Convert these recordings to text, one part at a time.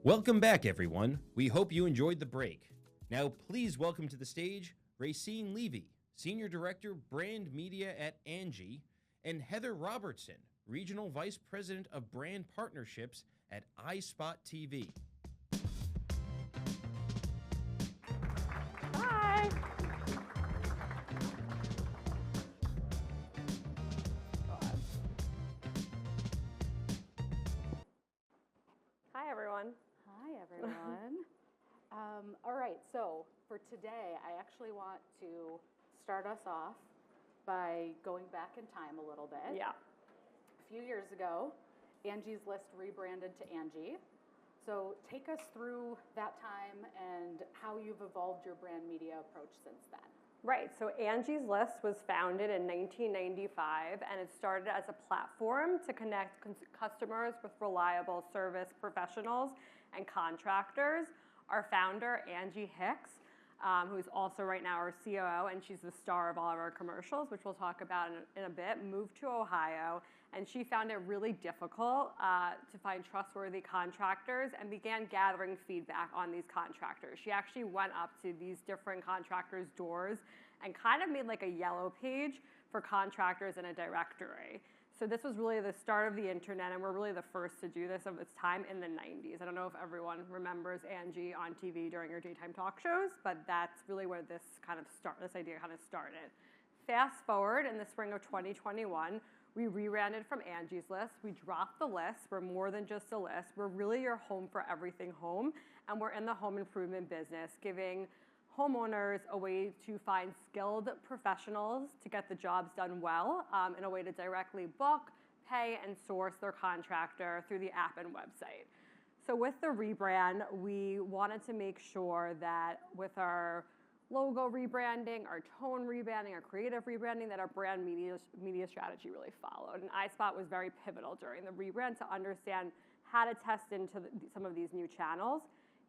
Welcome back, everyone. We hope you enjoyed the break. Now, please welcome to the stage Racine Levy, Senior Director, Brand Media at Angi, and Heather Robertson, Regional Vice President of Brand Partnerships at iSpot TV. Hi. Hi, everyone. Hi, everyone. All right, so for today, I actually want to start us off by going back in time a little bit. Yeah. A few years ago, Angie's List rebranded to Angi. So take us through that time and how you've evolved your brand media approach since then. Right, so Angie's List was founded in 1995, and it started as a platform to connect customers with reliable service professionals and contractors. Our founder, Angie Hicks, who's also right now our COO, and she's the star of all of our commercials, which we'll talk about in a bit, moved to Ohio, and she found it really difficult to find trustworthy contractors and began gathering feedback on these contractors. She actually went up to these different contractors' doors and kind of made like a yellow page for contractors in a directory. So this was really the start of the internet, and we're really the first to do this of its time in the 90s. I don't know if everyone remembers Angi on TV during your daytime talk shows, but that's really where this idea kind of started. Fast forward in the spring of 2021, we rebranded from Angie's List. We dropped the list. We're more than just a list. We're really your home for everything home, and we're in the home improvement business, giving homeowners a way to find skilled professionals to get the jobs done well, in a way to directly book, pay, and source their contractor through the app and website. So with the rebrand, we wanted to make sure that with our logo rebranding, our tone rebranding, our creative rebranding, that our brand media strategy really followed. And iSpot was very pivotal during the rebrand to understand how to test into some of these new channels.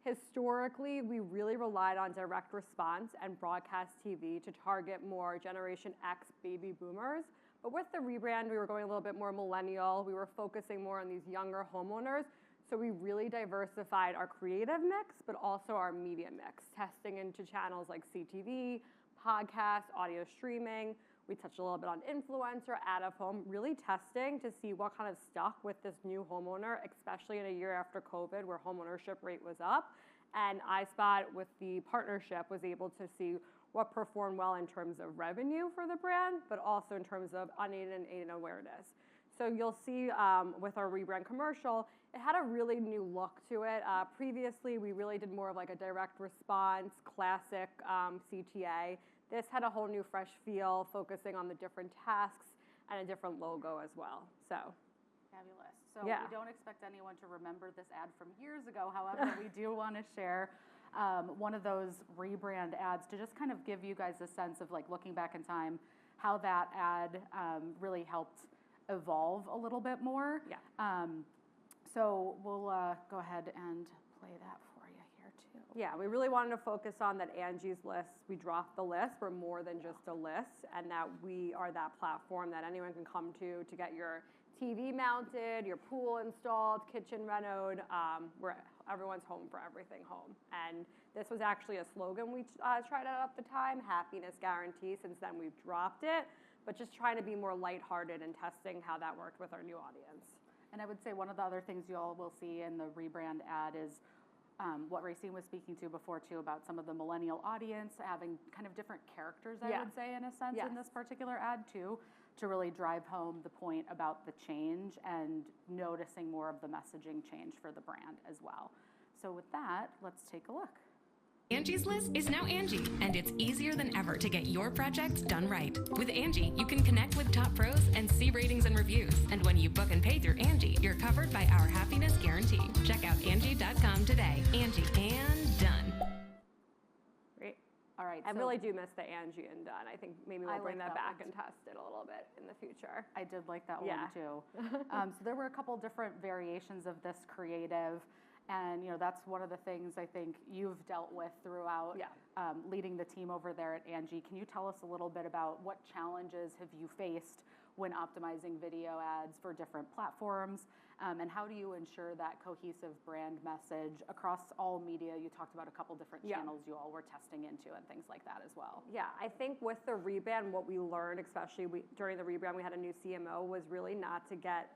Historically, we really relied on direct response and broadcast TV to target more Generation X baby boomers. But with the rebrand, we were going a little bit more millennial. We were focusing more on these younger homeowners. So we really diversified our creative mix, but also our media mix, testing into channels like CTV, podcasts, audio streaming. We touched a little bit on influencer, out of home, really testing to see what kind of stuck with this new homeowner, especially in a year after COVID where homeownership rate was up. And iSpot, with the partnership, was able to see what performed well in terms of revenue for the brand, but also in terms of unaided and aided awareness. So you'll see with our rebrand commercial, it had a really new look to it. Previously, we really did more of like a direct response, classic CTA. This had a whole new fresh feel, focusing on the different tasks and a different logo as well. So fabulous. So yeah. We don't expect anyone to remember this ad from years ago. However, we do want to share one of those rebrand ads to just kind of give you guys a sense of like looking back in time, how that ad really helped evolve a little bit more. Yeah. So we'll go ahead and play that for you here too. Yeah, we really wanted to focus on that Angie's List. We dropped the list. We're more than just a list, and that we are that platform that anyone can come to get your TV mounted, your pool installed, kitchen renoed. We're everyone's home for everything home. And this was actually a slogan we tried out at the time, happiness guarantee. Since then, we've dropped it, but just trying to be more lighthearted and testing how that worked with our new audience. And I would say one of the other things you all will see in the rebrand ad is what Racine was speaking to before too, about some of the millennial audience having kind of different characters, I would say, in a sense, in this particular ad too, to really drive home the point about the change and noticing more of the messaging change for the brand as well. So with that, let's take a look. Angie's List is now Angi, and it's easier than ever to get your projects done right. With Angi, you can connect with top pros and see ratings and reviews. And when you book and pay through Angi, you're covered by our happiness guarantee. Check out Angi.com today. Angi, and done. Great. All right. I really do miss the Angi and done. I think maybe we'll bring that back and test it a little bit in the future. I did like that one too. So there were a couple different variations of this creative. And, you know, that's one of the things I think you've dealt with throughout leading the team over there at Angi. Can you tell us a little bit about what challenges have you faced when optimizing video ads for different platforms? And how do you ensure that cohesive brand message across all media? You talked about a couple different channels you all were testing into and things like that as well. Yeah, I think with the rebrand, what we learned, especially during the rebrand, we had a new CMO, was really not to get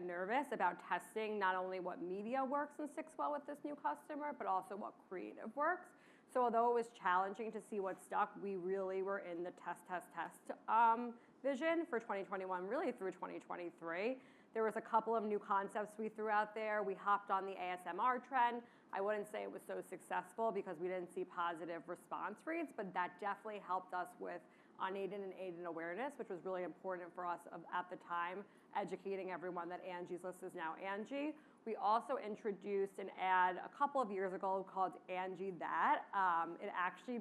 nervous about testing not only what media works and sticks well with this new customer, but also what creative works. So although it was challenging to see what stuck, we really were in the test vision for 2021, really through 2023. There was a couple of new concepts we threw out there. We hopped on the ASMR trend. I wouldn't say it was so successful because we didn't see positive response rates, but that definitely helped us with unaided and aided awareness, which was really important for us at the time, educating everyone that Angie's List is now Angi. We also introduced an ad a couple of years ago called Angi That. It actually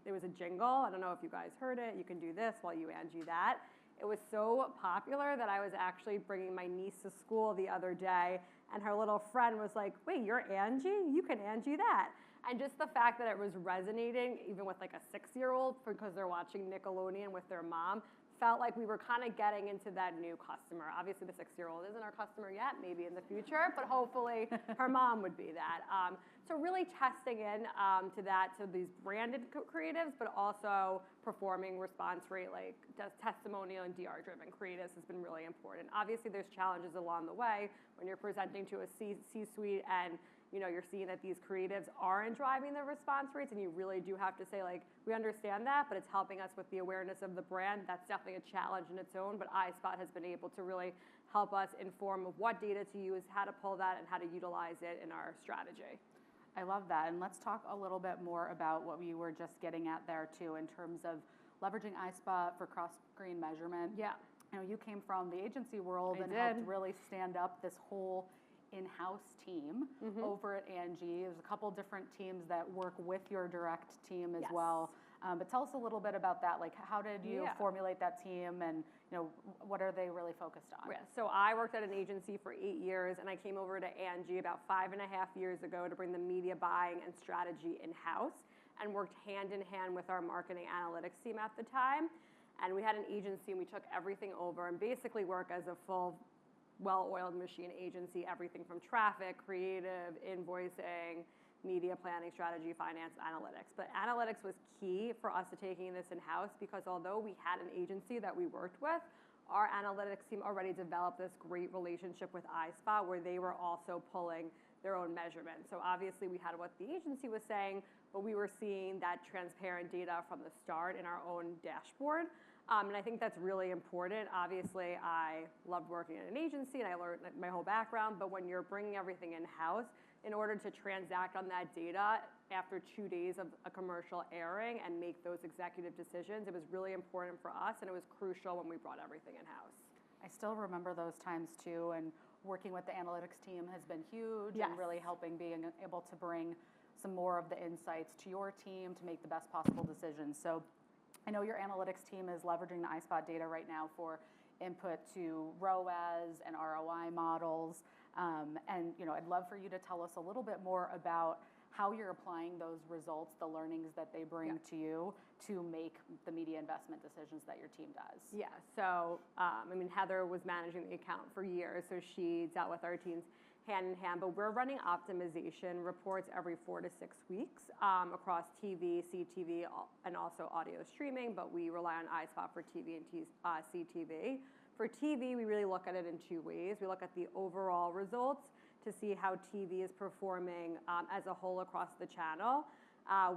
there was a jingle. I don't know if you guys heard it. You can do this while you Angi That. It was so popular that I was actually bringing my niece to school the other day, and her little friend was like, wait, you're Angi? You can Angi That. And just the fact that it was resonating, even with like a 6-year-old, because they're watching Nickelodeon with their mom, felt like we were kind of getting into that new customer. Obviously, the 6-year-old isn't our customer yet, maybe in the future, but hopefully her mom would be that. So really testing in to these branded creatives, but also performing response rate, like testimonial and DR-driven creatives has been really important. Obviously, there's challenges along the way when you're presenting to a C-suite and you're seeing that these creatives aren't driving the response rates, and you really do have to say, like, we understand that, but it's helping us with the awareness of the brand. That's definitely a challenge in its own, but iSpot has been able to really help us inform of what data to use, how to pull that, and how to utilize it in our strategy. I love that, and let's talk a little bit more about what we were just getting at there, too, in terms of leveraging iSpot for cross-screen measurement. Yeah. You came from the agency world and helped really stand up this whole in-house team over at Angi. There's a couple different teams that work with your direct team as well. But tell us a little bit about that. Like, how did you formulate that team, and what are they really focused on? Yeah. So I worked at an agency for 8 years, and I came over to Angi about 5.5 years ago to bring the media buying and strategy in-house, and worked hand in hand with our marketing analytics team at the time. And we had an agency, and we took everything over and basically work as a full well-oiled machine agency, everything from traffic, creative, invoicing, media planning, strategy, finance, analytics. But analytics was key for us to taking this in-house, because although we had an agency that we worked with, our analytics team already developed this great relationship with iSpot where they were also pulling their own measurements. So obviously we had what the agency was saying, but we were seeing that transparent data from the start in our own dashboard. And I think that's really important. Obviously, I loved working in an agency and I learned my whole background, but when you're bringing everything in-house, in order to transact on that data after 2 days of a commercial airing and make those executive decisions, it was really important for us, and it was crucial when we brought everything in-house. I still remember those times too, and working with the analytics team has been huge and really helping being able to bring some more of the insights to your team to make the best possible decisions. So I know your analytics team is leveraging the iSpot data right now for input to ROAS and ROI models. And I'd love for you to tell us a little bit more about how you're applying those results, the learnings that they bring to you to make the media investment decisions that your team does. Yeah, so Heather was managing the account for years, so she dealt with our teams hand in hand, but we're running optimization reports every 4 to 6 weeks across TV, CTV, and also audio streaming, but we rely on iSpot for TV and CTV. For TV, we really look at it in 2 ways. We look at the overall results to see how TV is performing as a whole across the channel.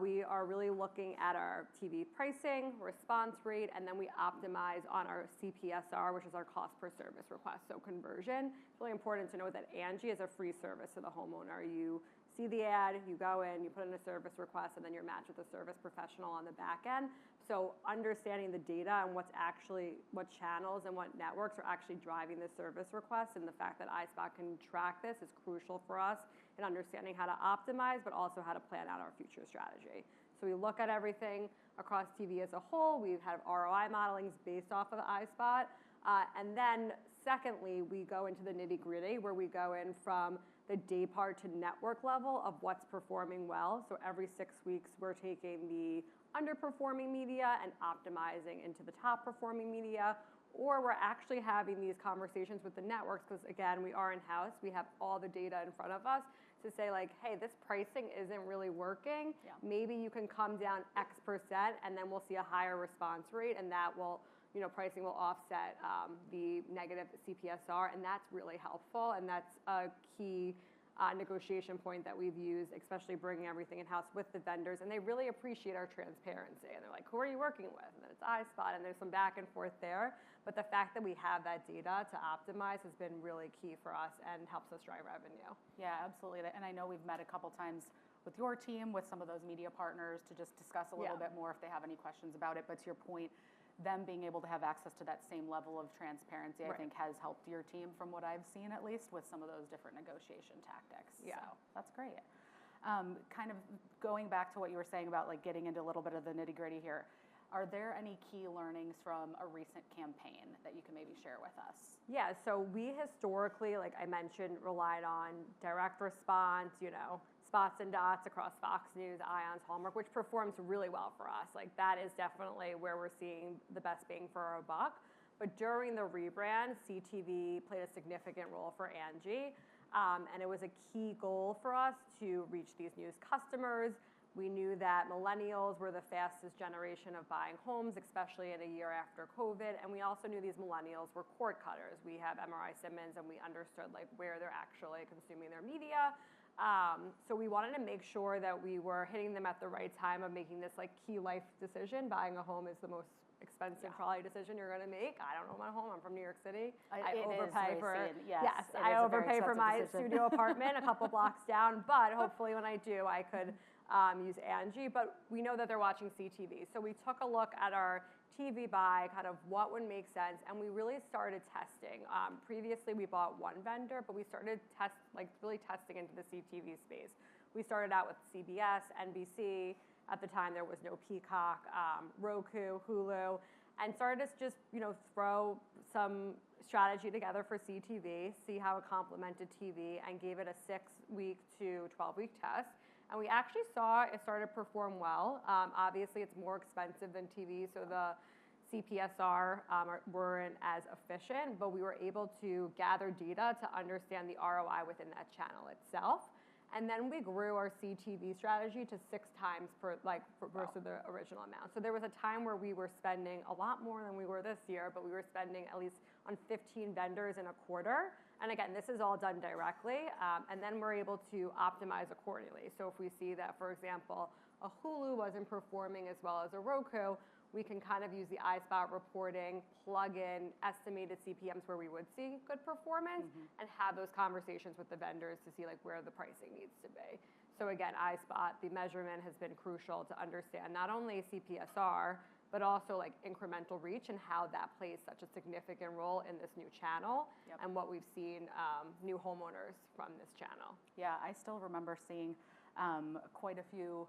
We are really looking at our TV pricing, response rate, and then we optimize on our CPSR, which is our cost per service request, so conversion. It's really important to know that Angi is a free service to the homeowner. You see the ad, you go in, you put in a service request, and then you're matched with a service professional on the back end. So understanding the data and what channels and what networks are actually driving the service request, and the fact that iSpot can track this is crucial for us in understanding how to optimize, but also how to plan out our future strategy. So we look at everything across TV as a whole. We have ROI modelings based off of iSpot. And then secondly, we go into the nitty-gritty where we go in from the day part to network level of what's performing well. So every 6 weeks, we're taking the underperforming media and optimizing into the top performing media, or we're actually having these conversations with the networks because, again, we are in-house. We have all the data in front of us to say, like, hey, this pricing isn't really working. Yeah. Maybe you can come down X%, and then we'll see a higher response rate, and that will, pricing will offset the negative CPSR, and that's really helpful, and that's a key negotiation point that we've used, especially bringing everything in-house with the vendors, and they really appreciate our transparency. And they're like, who are you working with? And then it's iSpot, and there's some back and forth there. But the fact that we have that data to optimize has been really key for us and helps us drive revenue. Yeah, absolutely. And I know we've met a couple times with your team, with some of those media partners to just discuss a little bit more if they have any questions about it. But to your point, them being able to have access to that same level of transparency, I think, has helped your team, from what I've seen at least, with some of those different negotiation tactics. Yeah. So that's great. Kind of going back to what you were saying about like getting into a little bit of the nitty-gritty here, are there any key learnings from a recent campaign that you can maybe share with us? Yeah, so we historically, like I mentioned, relied on direct response, spots and dots across Fox News, Ion's, Hallmark, which performs really well for us. Like that is definitely where we're seeing the best bang for our buck. But during the rebrand, CTV played a significant role for Angi, and it was a key goal for us to reach these new customers. We knew that millennials were the fastest generation of buying homes, especially in a year after COVID, and we also knew these millennials were cord cutters. We have MRI Simmons, and we understood like where they're actually consuming their media. So we wanted to make sure that we were hitting them at the right time of making this like key life decision. Buying a home is the most expensive probably decision you're going to make. I don't own my home. I'm from New York City. I overpay for I overpay for my studio apartment a couple blocks down. But hopefully when I do, I could use Angi. But we know that they're watching CTV, so we took a look at our TV buy, kind of what would make sense, and we really started testing. Previously, we bought one vendor, but we started really testing into the CTV space. We started out with CBS, NBC. At the time, there was no Peacock, Roku, Hulu, and started to just throw some strategy together for CTV, see how it complemented TV, and gave it a 6-week to 12-week test. And we actually saw it started to perform well. Obviously, it's more expensive than TV, so the CPSR weren't as efficient, but we were able to gather data to understand the ROI within that channel itself. And then we grew our CTV strategy to 6 times versus the original amount. So there was a time where we were spending a lot more than we were this year, but we were spending at least on 15 vendors in a quarter. And again, this is all done directly, and then we're able to optimize accordingly. So if we see that, for example, a Hulu wasn't performing as well as a Roku, we can kind of use the iSpot reporting, plug in estimated CPMs where we would see good performance, and have those conversations with the vendors to see like where the pricing needs to be. So again, iSpot, the measurement has been crucial to understand not only CPSR, but also like incremental reach and how that plays such a significant role in this new channel and what we've seen new homeowners from this channel. Yeah, I still remember seeing quite a few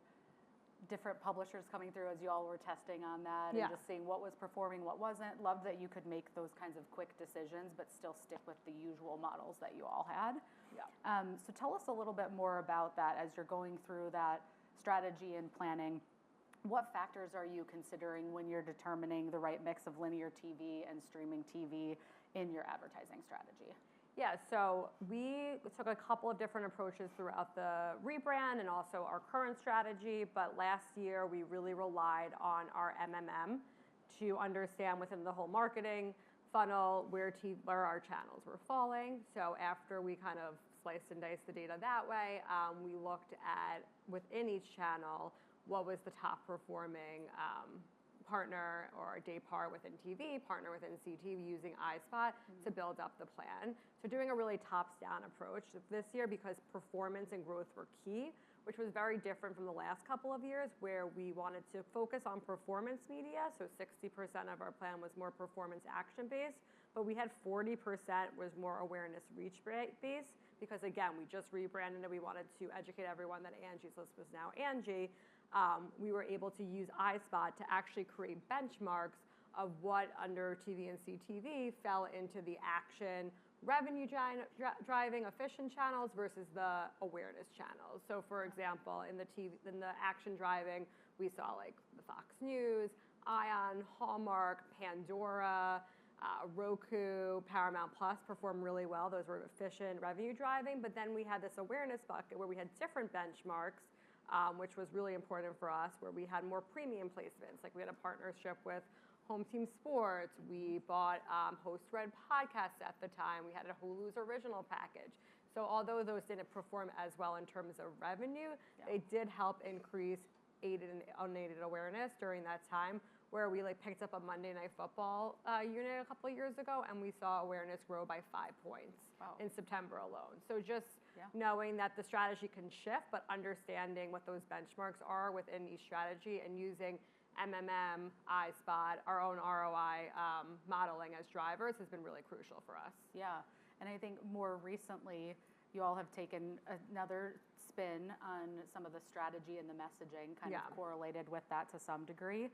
different publishers coming through as you all were testing on that and just seeing what was performing, what wasn't. Loved that you could make those kinds of quick decisions, but still stick with the usual models that you all had. Yeah. So tell us a little bit more about that as you're going through that strategy and planning. What factors are you considering when you're determining the right mix of linear TV and streaming TV in your advertising strategy? Yeah, so we took a couple of different approaches throughout the rebrand and also our current strategy, but last year we really relied on our MMM to understand within the whole marketing funnel where our channels were falling. So after we kind of sliced and diced the data that way, we looked at within each channel what was the top performing partner or day part within TV, partner within CTV using iSpot to build up the plan. So doing a really tops-down approach this year because performance and growth were key, which was very different from the last couple of years where we wanted to focus on performance media. So 60% of our plan was more performance action-based, but we had 40% was more awareness reach-based because again, we just rebranded and we wanted to educate everyone that Angie's List was now Angi. We were able to use iSpot to actually create benchmarks of what under TV and CTV fell into the action revenue driving efficient channels versus the awareness channels. So for example, in the action driving, we saw like the Fox News, Ion, Hallmark, Pandora, Roku, Paramount Plus performed really well. Those were efficient revenue driving. But then we had this awareness bucket where we had different benchmarks, which was really important for us, where we had more premium placements. Like we had a partnership with Home Team Sports. We bought Host Red Podcasts at the time. We had a Hulu's original package. So although those didn't perform as well in terms of revenue, they did help increase aided and unaided awareness during that time, where we picked up a Monday Night Football unit a couple of years ago, and we saw awareness grow by 5 points in September alone. So just knowing that the strategy can shift, but understanding what those benchmarks are within each strategy and using MMM, iSpot, our own ROI modeling as drivers has been really crucial for us. Yeah, and I think more recently, you all have taken another spin on some of the strategy and the messaging, kind of correlated with that to some degree.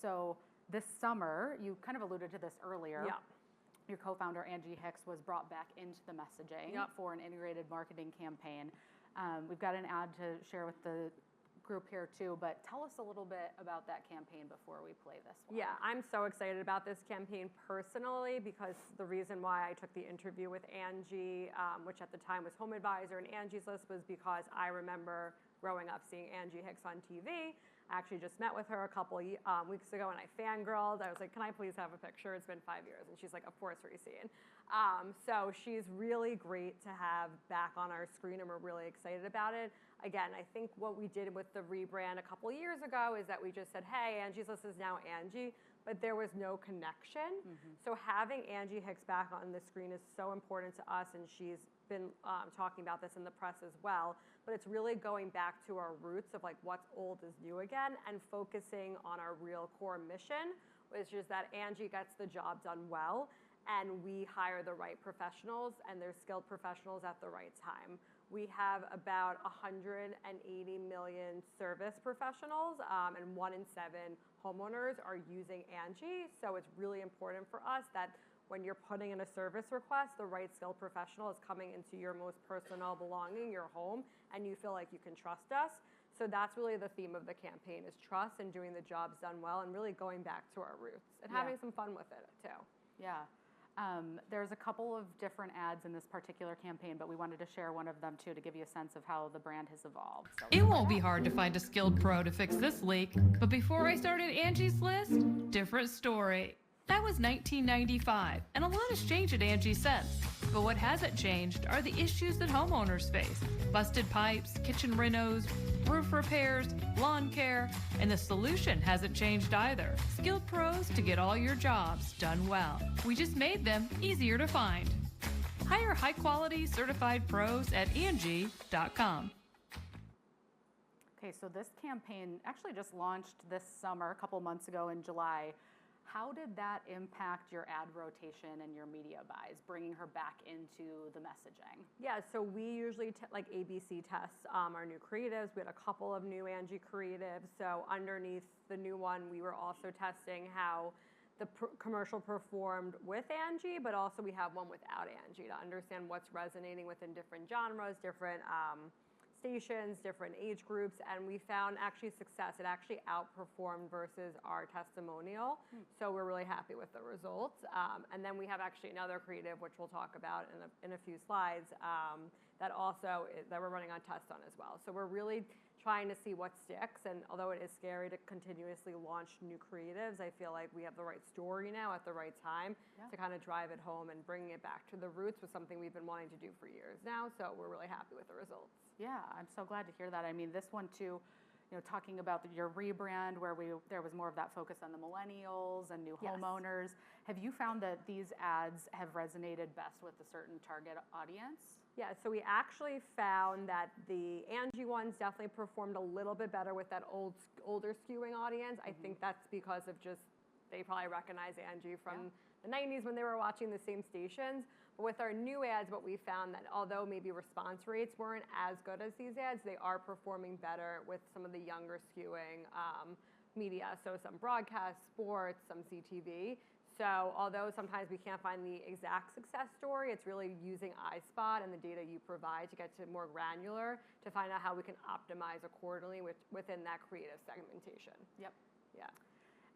So this summer, you kind of alluded to this earlier. Yeah. Your co-founder, Angi Hicks, was brought back into the messaging for an integrated marketing campaign. We've got an ad to share with the group here too, but tell us a little bit about that campaign before we play this one. Yeah, I'm so excited about this campaign personally, because the reason why I took the interview with Angi, which at the time was Home Advisor and Angie's List, was because I remember growing up seeing Angi Hicks on TV. I actually just met with her a couple weeks ago, and I fangirled. I was like, can I please have a picture? It's been 5 years. And she's like, of course, Racine. So she's really great to have back on our screen, and we're really excited about it. Again, I think what we did with the rebrand a couple years ago is that we just said, hey, Angie's List is now Angi, but there was no connection. So having Angi Hicks back on the screen is so important to us, and she's been talking about this in the press as well. But it's really going back to our roots of what's old is new again, and focusing on our real core mission, which is that Angi gets the job done well, and we hire the right professionals, and they're skilled professionals at the right time. We have about 180 million service professionals, and 1 in 7 homeowners are using Angi. So it's really important for us that when you're putting in a service request, the right skilled professional is coming into your most personal belonging, your home, and you feel like you can trust us. So that's really the theme of the campaign, is trust and doing the jobs done well, and really going back to our roots and having some fun with it too. Yeah. There's a couple of different ads in this particular campaign, but we wanted to share one of them too to give you a sense of how the brand has evolved. So it won't be hard to find a skilled pro to fix this leak, but before I started Angie's List, different story. That was 1995, and a lot has changed at Angi since. But what hasn't changed are the issues that homeowners face. Busted pipes, kitchen renos, roof repairs, lawn care, and the solution hasn't changed either. Skilled pros to get all your jobs done well. We just made them easier to find. Hire high-quality certified pros at Angi.com. Okay, so this campaign actually just launched this summer, a couple months ago in July. How did that impact your ad rotation and your media buys, bringing her back into the messaging? Yeah, so we usually ABC tests our new creatives. We had a couple of new Angi creatives. So underneath the new one, we were also testing how the commercial performed with Angi, but also we have one without Angi to understand what's resonating within different genres, different stations, different age groups, and we found actually success. It actually outperformed versus our testimonial, so we're really happy with the results. And then we have actually another creative, which we'll talk about in a few slides, that we're running on test on as well. So we're really trying to see what sticks, and although it is scary to continuously launch new creatives, I feel like we have the right story now at the right time to kind of drive it home, and bringing it back to the roots was something we've been wanting to do for years now, so we're really happy with the results. Yeah, I'm so glad to hear that. I mean, this one too, talking about your rebrand, where there was more of that focus on the millennials and new homeowners. Have you found that these ads have resonated best with a certain target audience? Yeah, so we actually found that the Angi ones definitely performed a little bit better with that older skewing audience. I think that's because of they probably recognize Angi from the 90s when they were watching the same stations. But with our new ads, what we found that although maybe response rates weren't as good as these ads, they are performing better with some of the younger skewing media. So some broadcast, sports, some CTV. So although sometimes we can't find the exact success story, it's really using iSpot and the data you provide to get to more granular to find out how we can optimize accordingly within that creative segmentation. Yep. Yeah.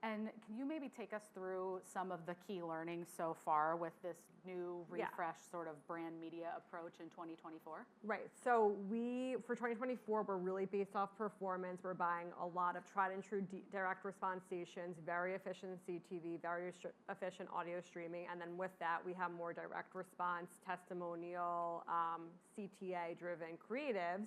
And can you maybe take us through some of the key learnings so far with this new refreshed sort of brand media approach in 2024? Right. So for 2024, we're really based off performance. We're buying a lot of tried and true direct response stations, very efficient CTV, very efficient audio streaming. And then with that, we have more direct response, testimonial, CTA-driven creatives.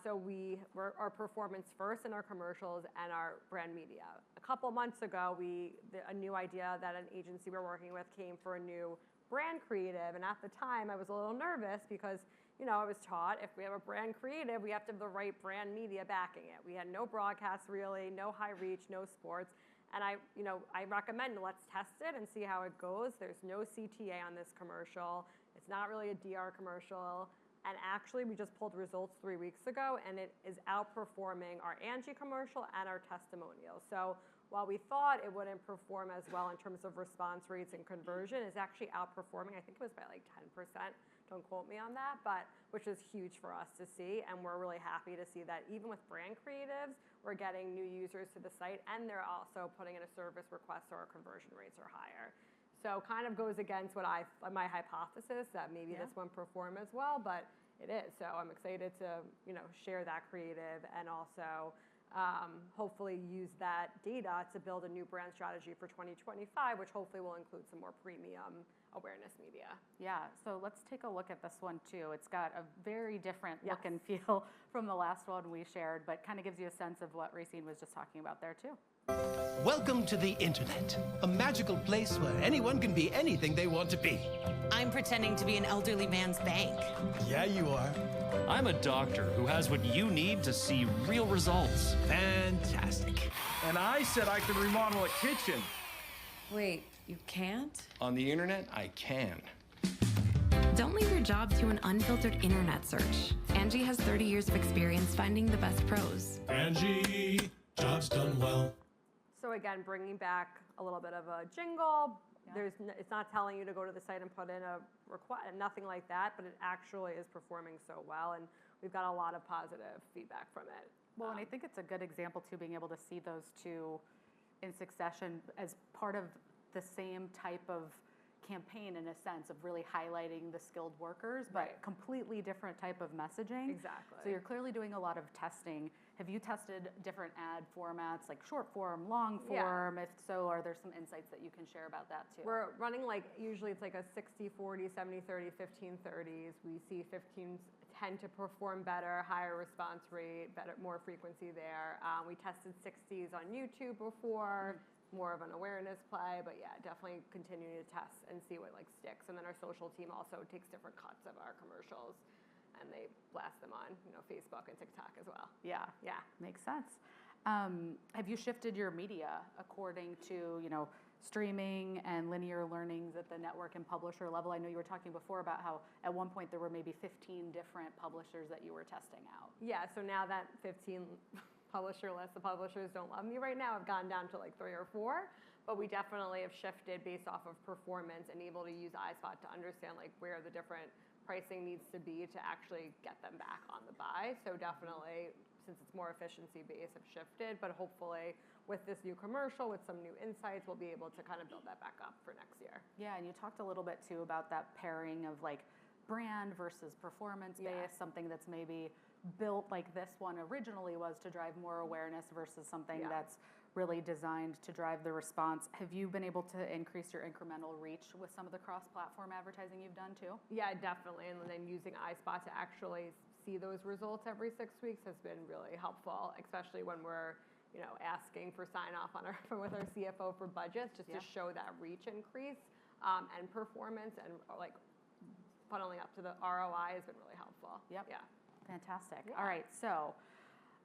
So we're performance first in our commercials and our brand media. A couple months ago, a new idea that an agency we're working with came for a new brand creative. And at the time, I was a little nervous because, I was taught if we have a brand creative, we have to have the right brand media backing it. We had no broadcast really, no high reach, no sports. And I recommend let's test it and see how it goes. There's no CTA on this commercial. It's not really a DR commercial. And actually, we just pulled results 3 weeks ago, and it is outperforming our Angi commercial and our testimonial. So while we thought it wouldn't perform as well in terms of response rates and conversion, it's actually outperforming. I think it was by like 10%. Don't quote me on that, but which is huge for us to see. And we're really happy to see that even with brand creatives, we're getting new users to the site, and they're also putting in a service request, so our conversion rates are higher. So kind of goes against my hypothesis that maybe this won't perform as well, but it is. So I'm excited to share that creative and also hopefully use that data to build a new brand strategy for 2025, which hopefully will include some more premium awareness media. Yeah, so let's take a look at this one too. It's got a very different look and feel from the last one we shared, but kind of gives you a sense of what Racine was just talking about there too. Welcome to the internet, a magical place where anyone can be anything they want to be. I'm pretending to be an elderly man's bank. Yeah, you are. I'm a doctor who has what you need to see real results. Fantastic. And I said I could remodel a kitchen. Wait, you can't? On the internet, I can. Don't leave your job to an unfiltered internet search. Angi has 30 years of experience finding the best pros. Angi, jobs done well. So again, bringing back a little bit of a jingle. It's not telling you to go to the site and put in a request, nothing like that, but it actually is performing so well, and we've got a lot of positive feedback from it. Well, and I think it's a good example too, being able to see those two in succession as part of the same type of campaign in a sense of really highlighting the skilled workers, but completely different type of messaging. Exactly. So you're clearly doing a lot of testing. Have you tested different ad formats, like short form, long form? If so, are there some insights that you can share about that too? We're running usually it's like a 60-40, 70-30, 15-30s. We see 15s tend to perform better, higher response rate, more frequency there. We tested 60s on YouTube before. More of an awareness play, but yeah, definitely continue to test and see what sticks. And then our social team also takes different cuts of our commercials and they blast them on Facebook and TikTok as well. Yeah, makes sense. Have you shifted your media according to streaming and linear learnings at the network and publisher level? I know you were talking before about how at one point there were maybe 15 different publishers that you were testing out. Yeah, so now that 15 publisher list, the publishers don't love me right now. I've gone down to 3 or 4, but we definitely have shifted based off of performance and able to use iSpot to understand where the different pricing needs to be to actually get them back on the buy. So definitely, since it's more efficiency based, have shifted, but hopefully with this new commercial, with some new insights, we'll be able to kind of build that back up for next year. Yeah, and you talked a little bit too about that pairing of brand versus performance based, something that's maybe built like this one originally was to drive more awareness versus something that's really designed to drive the response. Have you been able to increase your incremental reach with some of the cross-platform advertising you've done too? Yeah, definitely. And then using iSpot to actually see those results every 6 weeks has been really helpful, especially when we're asking for sign off with our CFO for budgets, just to show that reach increase and performance and funneling up to the ROI has been really helpful. Yep. Yeah. Fantastic. All right, so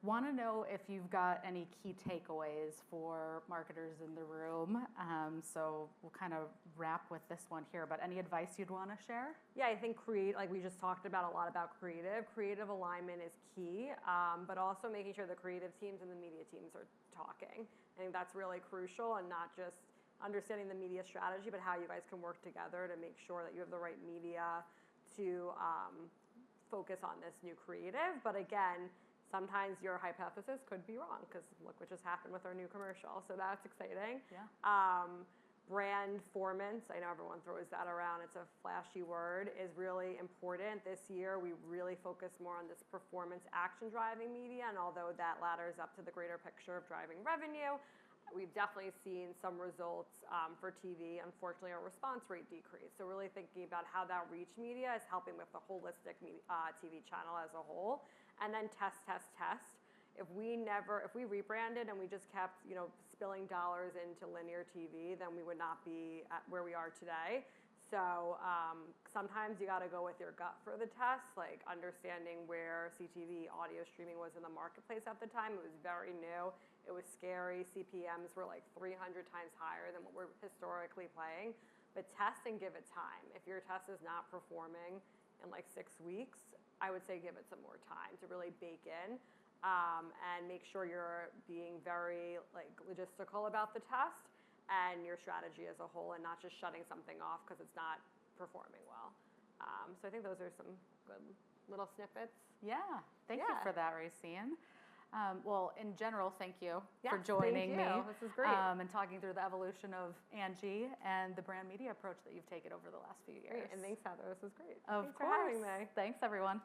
want to know if you've got any key takeaways for marketers in the room. So we'll kind of wrap with this one here, but any advice you'd want to share? Yeah, I think we just talked about a lot about creative. Creative alignment is key, but also making sure the creative teams and the media teams are talking. I think that's really crucial, and not just understanding the media strategy, but how you guys can work together to make sure that you have the right media to focus on this new creative. But again, sometimes your hypothesis could be wrong, because look what just happened with our new commercial. So that's exciting. Yeah. Brand formance, I know everyone throws that around, it's a flashy word, is really important. This year, we really focus more on this performance action driving media, and although that ladders up to the greater picture of driving revenue, we've definitely seen some results for TV. Unfortunately, our response rate decreased. So really thinking about how that reach media is helping with the holistic TV channel as a whole. And then test. If we rebranded and we just kept, spilling dollars into linear TV, then we would not be at where we are today. So sometimes you got to go with your gut for the test, like understanding where CTV audio streaming was in the marketplace at the time. It was very new. It was scary. CPMs were like 300 times higher than what we're historically playing. But test and give it time. If your test is not performing in like 6 weeks, I would say give it some more time to really bake in. And make sure you're being very logistical about the test and your strategy as a whole, and not just shutting something off because it's not performing well. So I think those are some good little snippets. Yeah, thank you for that, Racine. Well, in general, thank you for joining me. This is great. And talking through the evolution of Angi and the brand media approach that you've taken over the last few years. Great. And thanks, Heather. This was great. Of Thanks course. for having me. Thanks, everyone.